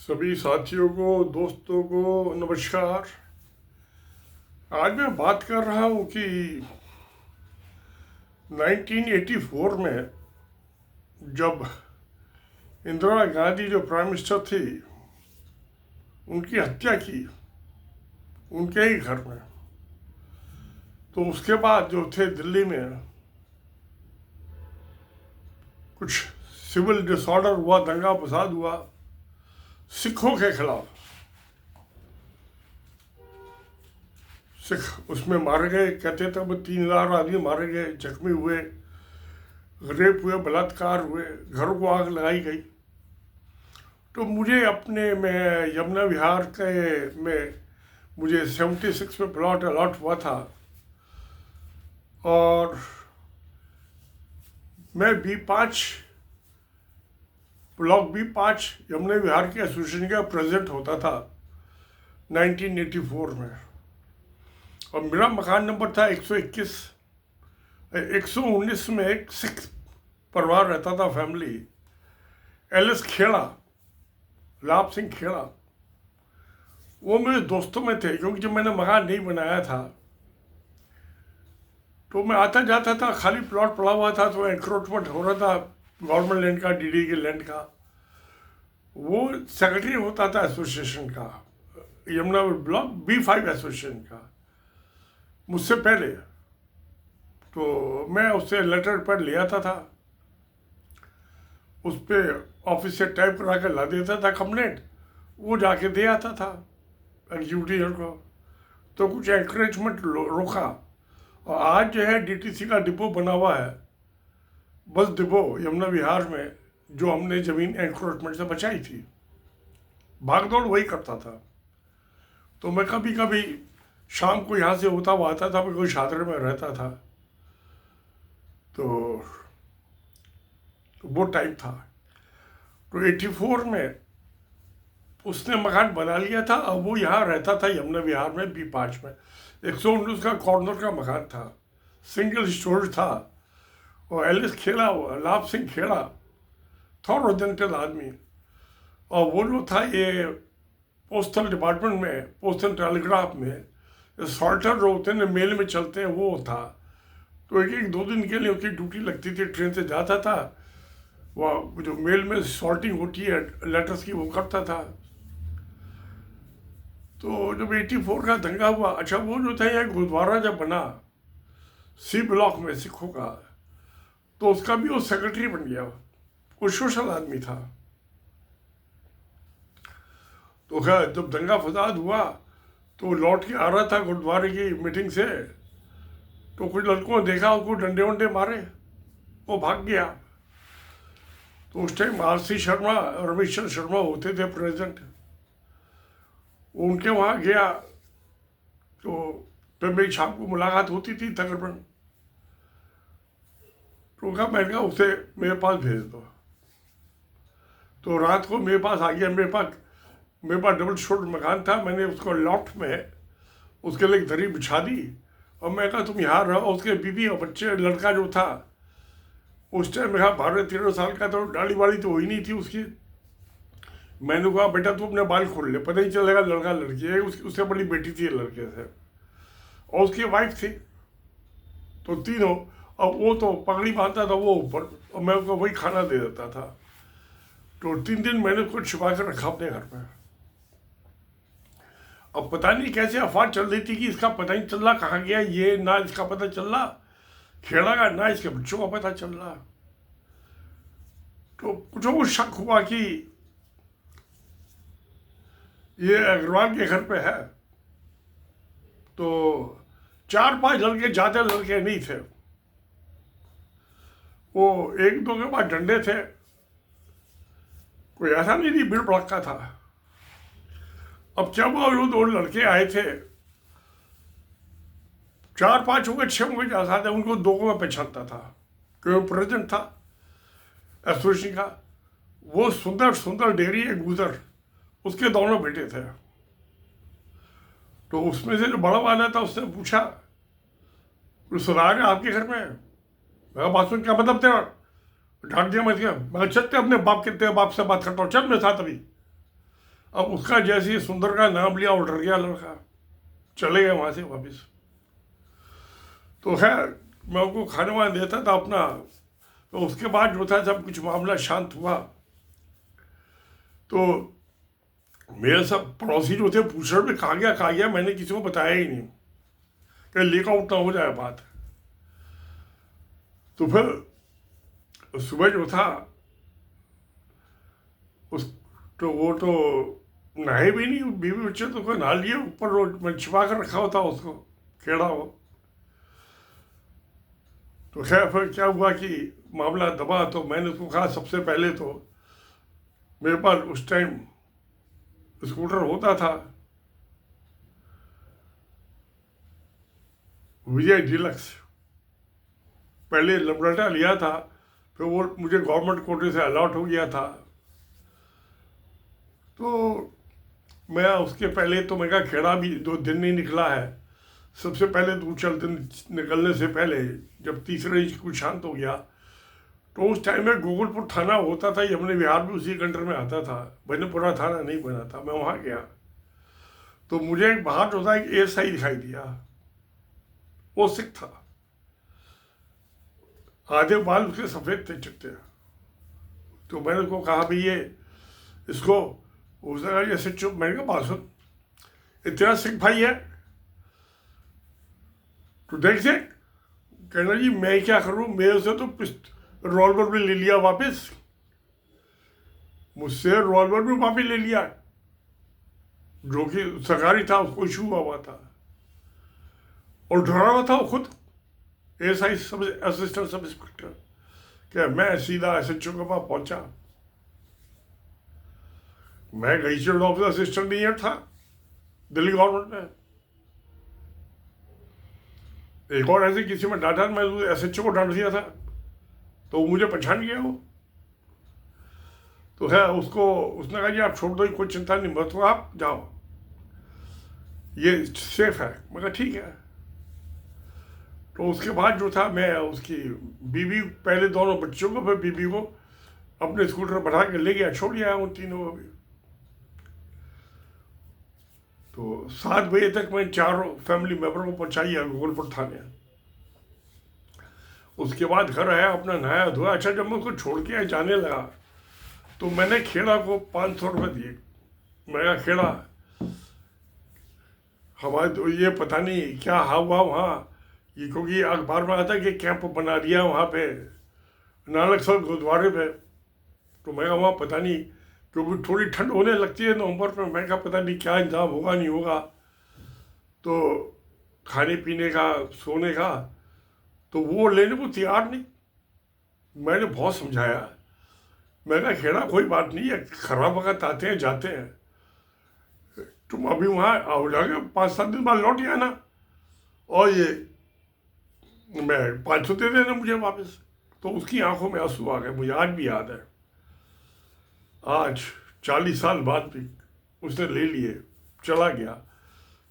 सभी साथियों को, दोस्तों को नमस्कार। आज मैं बात कर रहा हूँ कि 1984 में जब इंदिरा गांधी जो प्राइम मिनिस्टर थी उनकी हत्या की उनके ही घर में। तो उसके बाद जो थे दिल्ली में कुछ सिविल डिसऑर्डर हुआ, दंगा फसाद हुआ सिखों के खिलाफ। सिख उसमें मारे गए, कहते थे 3,000 आदमी मारे गए, जख्मी हुए, रेप हुए, बलात्कार हुए, घरों को आग लगाई गई। तो मुझे अपने में यमुना विहार के में मुझे 76 में प्लॉट अलॉट हुआ था और मैं B5 ब्लॉक B5 यमुना विहार के एसोसिएशन का प्रेसिडेंट होता था 1984 में। और मेरा मकान नंबर था 121। 119 में एक सिख परिवार रहता था, फैमिली, LS खेड़ा, लाभ सिंह खेड़ा। वो मेरे दोस्तों में थे, क्योंकि जब मैंने मकान नहीं बनाया था तो मैं आता जाता था, खाली प्लॉट पड़ा हुआ था, तो एंक्रोचमेंट हो रहा था गवर्नमेंट लैंड का, DD के लैंड का। वो सेक्रेटरी होता था एसोसिएशन का, यमुना ब्लॉक B5 एसोसिएशन का, मुझसे पहले। तो मैं उससे लेटर पर ले आता था, उस पर ऑफिस से टाइप करा कर ला देता था कंप्लेंट, वो जाके दे आता था एग्जीक्यूटिव को। तो कुछ एंकरेजमेंट रोका। और आज जो है DTC का डिपो बना हुआ है, बस डिपो यमुना विहार में, जो हमने ज़मीन एंक्रोचमेंट से बचाई थी। भागदौड़ वही करता था। तो मैं कभी कभी शाम को यहाँ से होता हुआ आता था, मैं कोई शादरे में रहता था। तो वो टाइम था। तो 84 में उसने मकान बना लिया था और वो यहाँ रहता था यमुना विहार में B5 में। 119 का कॉर्नर का मकान था, सिंगल स्टोरेज था। और LS खेड़ा, लाभ सिंह खेड़ा था ओरिजेंटल आदमी। और वो जो था ये पोस्टल डिपार्टमेंट में, पोस्टल टेलीग्राफ में सॉल्टर जो होते हैं मेल में चलते हैं, वो था। तो एक 2 दिन के लिए उसकी ड्यूटी लगती थी, ट्रेन से जाता था, वह जो मेल में सॉल्टिंग होती है लेटर्स की, वो करता था। तो जब 84 का दंगा हुआ, अच्छा वो जो था यह गुरुद्वारा जब बना C ब्लॉक में सिखों का, तो उसका भी वो सेक्रेटरी बन गया। वो सोशल आदमी था। तो खैर जब दंगा फसाद हुआ तो लौट के आ रहा था गुरुद्वारे की मीटिंग से, तो कुछ लड़कों ने देखा, उसको डंडे वंडे मारे, वो भाग गया। तो उस टाइम RC शर्मा, रमेश चंद्र शर्मा होते थे प्रेसिडेंट। उनके वहाँ गया तो फिर मेरी शाम को मुलाकात होती थी तकरीबन। तो कहा, मैंने कहा उसे मेरे पास भेज दो। तो रात को मेरे पास आ गया। मेरे पास डबल स्टोर मकान था। मैंने उसको लॉफ्ट में उसके लिए एक दरी बिछा दी और मैं कहा तुम यहाँ रहो। उसके बीवी और बच्चे, लड़का जो था उस टाइम में 12-13 साल का, तो दाढ़ी वाड़ी तो हुई नहीं थी उसकी। मैंने कहा बेटा तू अपने बाल खोल ले, पता ही चलेगा लड़का लड़की है। उससे बड़ी बेटी थी लड़के से, और उसकी वाइफ थी। तो तीनों, और वो तो पगड़ी बांधता था वो ऊपर, और मैं उसको वही खाना दे देता था। तो 3 दिन मैंने उसको छिपा कर रखा अपने घर में। अब पता नहीं कैसे अफवाह चल रही थी कि इसका पता ही चल रहा कहाँ गया ये, ना इसका पता चल रहा खेड़ा का, ना इसके बच्चों का पता चल रहा। तो कुछ शक हुआ कि ये अग्रवाल के घर पे है। तो 4-5 लड़के, ज़्यादा लड़के नहीं थे, वो 1-2 के पास डंडे थे, कोई ऐसा नहीं थी भीड़ भड़का था। अब क्या हुआ, वो 2 लड़के आए थे, 4-5 होंगे, 6 होंगे ज़्यादा थे। उनको 2 को मैं पहचानता था क्योंकि प्रेसिडेंट था एसोसिएशन का। वो सुंदर डेयरी है गुजर, उसके दोनों बेटे थे। तो उसमें से जो बड़ा वाला था उसने पूछा, रिश्तेदार है आपके घर में? मैं बात सुन, क्या मतलब तेरा? डांट दिया मैं, चलते अपने बाप के, तेरे बाप से बात करता हूँ, चल मेरे साथ अभी। अब उसका जैसे ही सुंदर का नाम लिया वो डर गया लड़का, चले गए वहाँ से वापस। तो खैर मैं उनको खाने वाने देता था अपना। तो उसके बाद जो था जब कुछ मामला शांत हुआ तो मेरे सब पड़ोसी जो थे पूछ रहे कहाँ गया, मैंने किसी को बताया ही नहीं कि लीक आउट ना हो जाए बात। तो फिर सुबह जो था उस तो वो तो नहाए भी नहीं, बीवी बच्चे तो कोई नहा लिए, ऊपर रोड में छिपा कर रखा होता उसको खेड़ा हो। तो खैर फिर क्या हुआ कि मामला दबा, तो मैंने उसको कहा सबसे पहले तो मेरे पास उस टाइम स्कूटर होता था विजय डिलक्स, पहले लमडटा लिया था, फिर वो मुझे गवर्नमेंट कोटे से अलॉट हो गया था। तो मैं उसके पहले तो मैं कहा खेड़ा भी 2 दिन नहीं निकला है, सबसे पहले 2-4 दिन निकलने से पहले जब तीसरे इंच कुछ शांत हो गया तो उस टाइम में गोकुलपुर थाना होता था, यमुना विहार भी उसी कंट्री में आता था, बनपुरा थाना नहीं बना था। मैं वहाँ गया तो मुझे एक बाहर होता एक एएसआई दिखाई दिया, वो सिख था, आधे बाल उसके सफ़ेद थे चिट्टे। तो मैंने उसको कहा भाई ये इसको, उसने कहा ऐसे चुप। मैंने कहा बात सुन, इतना सिख भाई है तो देख देख। कहना जी मैं क्या करूँ, मेरे से तो रिवॉल्वर भी ले लिया वापस, मुझसे रिवॉल्वर भी वापस ले लिया जो कि सरकारी था, उसको इशू हुआ था, और डरा हुआ था वो खुद एएसआई सब असिस्टेंट सब इंस्पेक्टर। क्या मैं सीधा एसएचओ के पास पहुंचा, मैं गैजेटेड ऑफिसर असिस्टेंट इंजीनियर था दिल्ली गवर्नमेंट में। एक और ऐसे किसी में डांटा, मैं एसएचओ को डांट दिया था तो मुझे पहचान गया वो। तो है उसको, उसने कहा जी आप छोड़ दो, कोई चिंता नहीं, मत हो, आप जाओ, ये सेफ है। मैं कहा ठीक है। तो उसके बाद जो था मैं उसकी बीवी, पहले दोनों बच्चों को, फिर बीवी को अपने स्कूटर बढ़ा के ले गया, छोड़ गया उन तीनों को भी। तो 7 बजे तक मैं 4 फैमिली मेम्बरों को पहुंचाई गोकुलपुर थाने। उसके बाद घर आया, अपना नहाया धोया। अच्छा जब मैं उसको छोड़ के जाने लगा तो मैंने खेड़ा को 500 रुपये दिए। मैं कहा खेड़ा हमारे तो ये पता नहीं क्या हुआ वहाँ, ये क्योंकि अखबार में आता कि कैंप बना दिया वहाँ पे नानक सर गुरुद्वारे पे। तो मैं कहा वहाँ पता नहीं, क्योंकि थोड़ी ठंड होने लगती है नवंबर में, मैं कहा पता नहीं क्या इंतजाम होगा नहीं होगा, तो खाने पीने का सोने का, तो वो लेने को तैयार नहीं। मैंने बहुत समझाया, मैं कहा खेड़ा कोई बात नहीं है, खराब वक्त आते हैं जाते हैं, तुम अभी वहाँ आओ जाओगे 5-7 दिन बाद लौट आना, और ये मैं 500 दे देना मुझे वापस। तो उसकी आंखों में आंसू आ गए, मुझे आज भी याद है। आज 40 साल बाद भी उसने ले लिए, चला गया।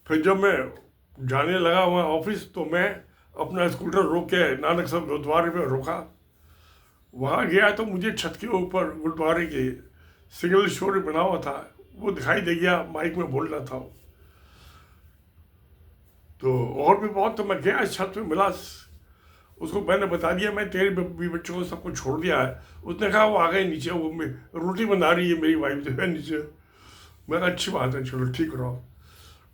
फिर जब मैं जाने लगा वहाँ ऑफिस तो मैं अपना स्कूटर रोक के नानक सर गुरुद्वारे पे रोका। वहाँ गया तो मुझे छत के ऊपर गुरुद्वारे के सिंगल स्टोरी बना हुआ था, वो दिखाई दे गया, माइक में बोल रहा था। तो और भी बहुत, तो मैं गया छत पे मिला उसको, मैंने बता दिया मैं तेरे भी बच्चों को सबको छोड़ दिया है। उसने कहा वो आ गए नीचे, वो रोटी बना रही है मेरी वाइफ जो है नीचे। मैं कहा अच्छी बात है, चलो ठीक रहो।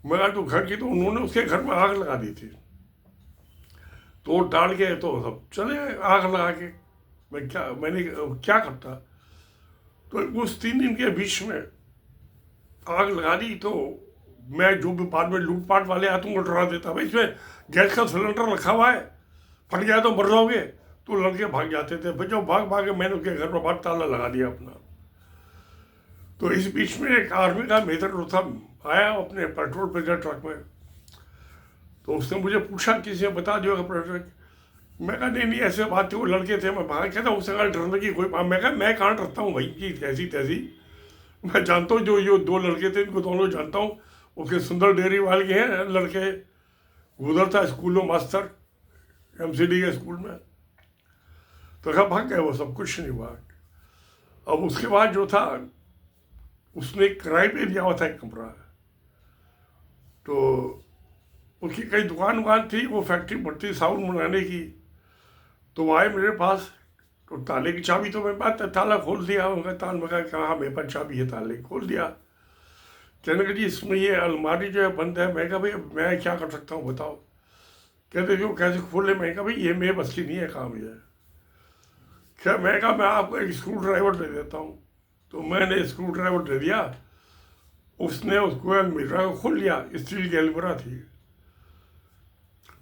मैं कहा तो घर की, तो उन्होंने उसके घर में आग लगा दी थी, तोड़ डाल के तो सब चले गए आग लगा के। मैंने क्या करता। तो उस 3 दिन के बीच में आग लगा दी। तो मैं जो भी बाद में लूटपाट वाले आते हैं उनको डरा देता, भाई इसमें गैस का सिलेंडर रखा हुआ है, फट गया तो मर जाओगे। तो लड़के भाग जाते थे, फिर जो भाग भाग के मैंने उसके घर पर बाहर ताला लगा दिया अपना। तो इस बीच में एक आर्मी का मेजर था आया अपने पेट्रोल पेजर ट्रक में। तो उसने मुझे पूछा किसी ने बता दिया ट्रक। मैं कहा नहीं ऐसे बात थी, वो लड़के थे, मैं भाग कहता उससे कहा डरने की कोई बात। मैं कहा मैं कहाँ डरता हूँ भाई की कैसी तैसी, मैं जानता हूँ जो 2 लड़के थे इनको दोनों जानता हूँ, उसके सुंदर डेयरी वाले के हैं लड़के, उधर था स्कूल में मास्टर एमसीडी के स्कूल में। तो कहा भाग गए वो, सब कुछ नहीं हुआ। अब उसके बाद जो था उसने किराए पे दिया हुआ था एक कमरा। तो उसकी कई दुकान थी, वो फैक्ट्री बढ़ती साबुन बनाने की। तो वो आए मेरे पास, तो ताले की चाबी तो मेरे पास, ताला खोल दिया उनका। ताल में कहा हाँ मेरे पास चाबी है, ताले खोल दिया। कहने लगे जी इसमें ये अलमारी जो है बंद है। मैं कहा भाई मैं क्या कर सकता हूँ बताओ। कहते क्यों कैसे खोले। मैं कहा भाई ये मेरे बस की नहीं है काम ये। क्या मैं कहा मैं आपको एक स्क्रू ड्राइवर दे देता हूँ। तो मैंने स्क्रू ड्राइवर दे दिया, उसने उसको अलमीरा को खोल लिया। स्टील की अलमीरा थी।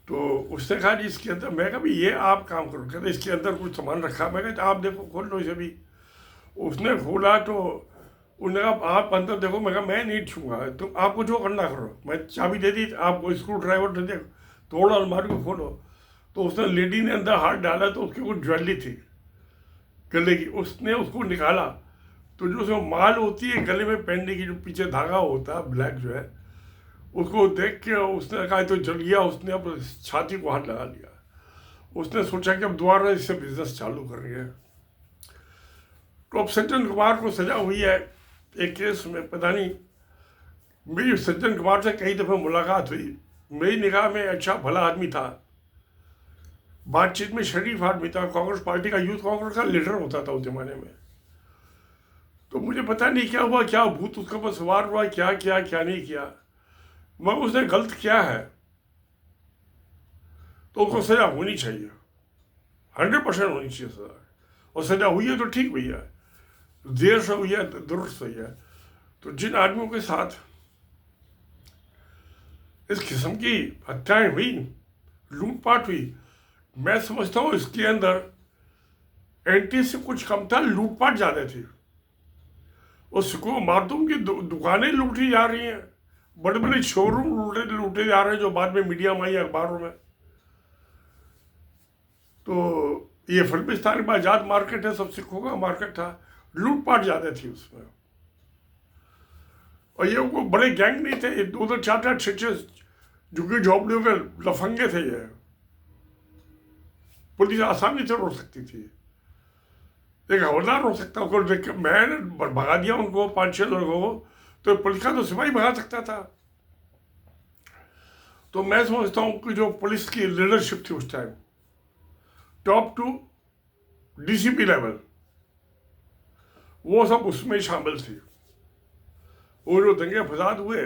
तो उसने कहा जी इसके अंदर, मैं कहा भाई ये आप काम करो। कहते इसके अंदर कुछ सामान रखा। मैं कहा आप देखो खोल लो इसे भी। उसने खोला तो उन्होंने कहा आप अंदर देखो। मैं कहा मैं नहीं छूँगा, तुम आपको जो करना करो। मैं चाबी दे दी, आपको स्क्रू ड्राइवर दे दिया, तोड़ो अलमारी को खोलो। तो उसने लेडी ने अंदर हाथ डाला तो उसकी कुछ ज्वेलरी थी गले की, उसने उसको निकाला। तो जो उसमें माल होती है गले में पहनने की, जो पीछे धागा होता है ब्लैक जो है, उसको देख के उसने कहा तो जल गया। उसने अब छाती को हाथ लगा लिया। उसने सोचा कि अब दोबारा इससे बिजनेस चालू करेंगे। तो अब सज्जन कुमार को सजा हुई है एक केस में। पता नहीं, मेरी सज्जन कुमार से कई दफ़े मुलाकात हुई। मेरी निगाह में अच्छा भला आदमी था, बातचीत में शरीफ आदमी था, कांग्रेस पार्टी का, यूथ कांग्रेस का लीडर होता था उस जमाने में। तो मुझे पता नहीं क्या हुआ, क्या भूत उसके ऊपर सवार हुआ, क्या किया क्या नहीं किया, मगर उसने गलत किया है तो उसको सजा होनी चाहिए, 100% होनी चाहिए सजा। और सजा हुई है तो ठीक हुई है, देर से हुई है दुरुस्त हुई है। तो जिन आदमियों के साथ इस किस्म की हत्याएं हुई, लूटपाट हुई, मैं समझता हूँ इसके अंदर एंटी से कुछ कम था, लूटपाट ज़्यादा थी। उसको मारतूम की दुकानें लूटी जा रही हैं, बड़े बड़े शोरूम लूटे जा रहे हैं, जो बाद में मीडिया में आई, अखबारों में। तो ये फिल्मिस्तान में आज़ाद मार्केट है, सब सिखों का मार्केट था, लूटपाट ज़्यादा थी उसमें। और ये वो बड़े गैंग नहीं थे, 2-2, 4-4, 6-6 झुग्गी झोपड़ियों के लफंगे थे ये। पुलिस आसानी से रोक सकती थी, एक हवलदार हो सकता, उसको देख के मैंने भगा दिया उनको 5-6 लोगों को, तो पुलिस का तो सिपाही भगा सकता था। तो मैं समझता हूँ कि जो पुलिस की लीडरशिप थी उस time, top to DCP level, वो सब उसमें शामिल थी। वो जो दंगे फसाद हुए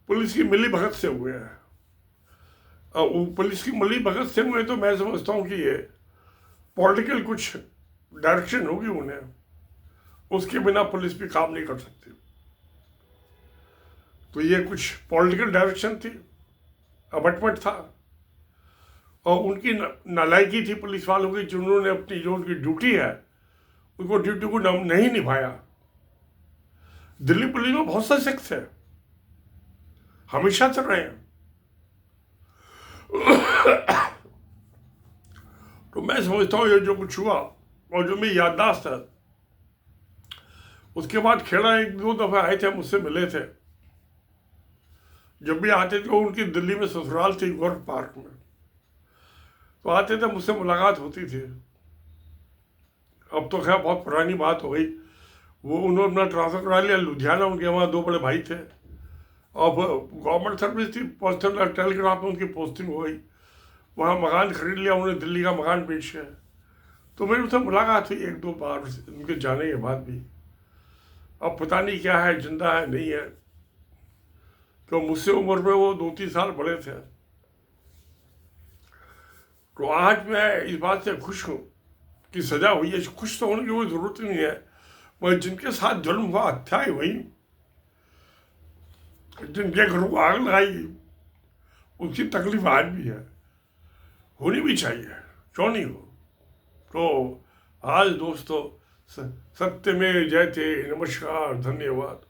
पुलिस की मिली भगत से हुए हैं। और पुलिस की मिली भगत से हुए तो मैं समझता हूँ कि ये पॉलिटिकल कुछ डायरेक्शन होगी उन्हें, उसके बिना पुलिस भी काम नहीं कर सकती। तो ये कुछ पॉलिटिकल डायरेक्शन थी, अबटमट था, और उनकी नालायकी थी पुलिस वालों की, जिन्होंने अपनी जो उनकी ड्यूटी है उनको ड्यूटी को नहीं निभाया। दिल्ली पुलिस में बहुत से सिख थे, हमेशा से रहे हैं। तो मैं समझता हूँ ये जो कुछ हुआ, और जो मेरी याददाश्त है, उसके बाद खेड़ा 1-2 दफ़ा आए थे, मुझसे मिले थे। जब भी आते थे, उनकी दिल्ली में ससुराल थी गोरख पार्क में, तो आते थे, मुझसे मुलाकात होती थी। अब तो खैर बहुत पुरानी बात हो गई। वो उन्होंने अपना ट्रांसफ़र करा लिया लुधियाना, उनके वहाँ 2 बड़े भाई थे। अब गवर्नमेंट सर्विस थी, पर्सनल टेलीग्राफ में उनकी पोस्टिंग हो गई, वहाँ मकान खरीद लिया उन्होंने, दिल्ली का मकान बेच के। तो मेरी उससे मुलाकात हुई 1-2 बार उनके जाने के बाद भी। अब पता नहीं क्या है, जिंदा है नहीं है, तो मुझसे उम्र में वो 2-3 साल बड़े थे। तो आज मैं इस बात से खुश हूँ कि सजा हुई है। खुश तो होने की कोई ज़रूरत नहीं है, मगर जिनके साथ जुल्म हुआ, हत्याएं हुई, जिनके घरों को आग लगाई, उसकी तकलीफ आज भी है, होनी भी चाहिए, क्यों नहीं हो। तो आज दोस्तों, सत्य में जयते, नमस्कार, धन्यवाद।